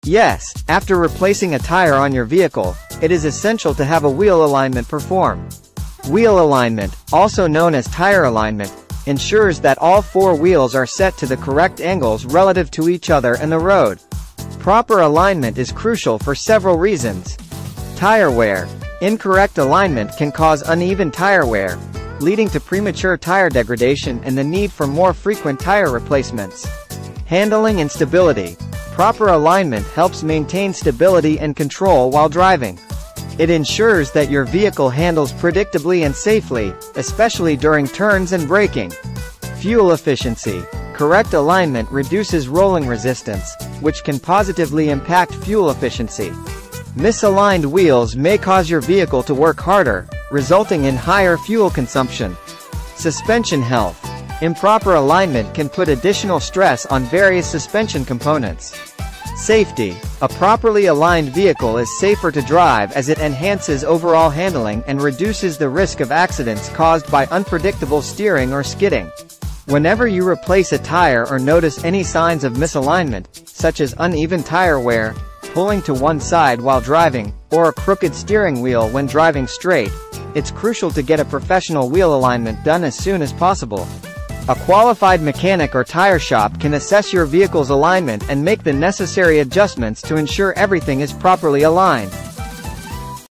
Yes, after replacing a tire on your vehicle, it is essential to have a wheel alignment performed. Wheel alignment, also known as tire alignment, ensures that all four wheels are set to the correct angles relative to each other and the road. Proper alignment is crucial for several reasons. Tire wear. Incorrect alignment can cause uneven tire wear, leading to premature tire degradation and the need for more frequent tire replacements. Handling and stability. Proper alignment helps maintain stability and control while driving. It ensures that your vehicle handles predictably and safely, especially during turns and braking. Fuel efficiency. Correct alignment reduces rolling resistance, which can positively impact fuel efficiency. Misaligned wheels may cause your vehicle to work harder, resulting in higher fuel consumption. Suspension health. Improper alignment can put additional stress on various suspension components. Safety. A properly aligned vehicle is safer to drive as it enhances overall handling and reduces the risk of accidents caused by unpredictable steering or skidding. Whenever you replace a tire or notice any signs of misalignment, such as uneven tire wear, pulling to one side while driving, or a crooked steering wheel when driving straight, it's crucial to get a professional wheel alignment done as soon as possible. A qualified mechanic or tire shop can assess your vehicle's alignment and make the necessary adjustments to ensure everything is properly aligned.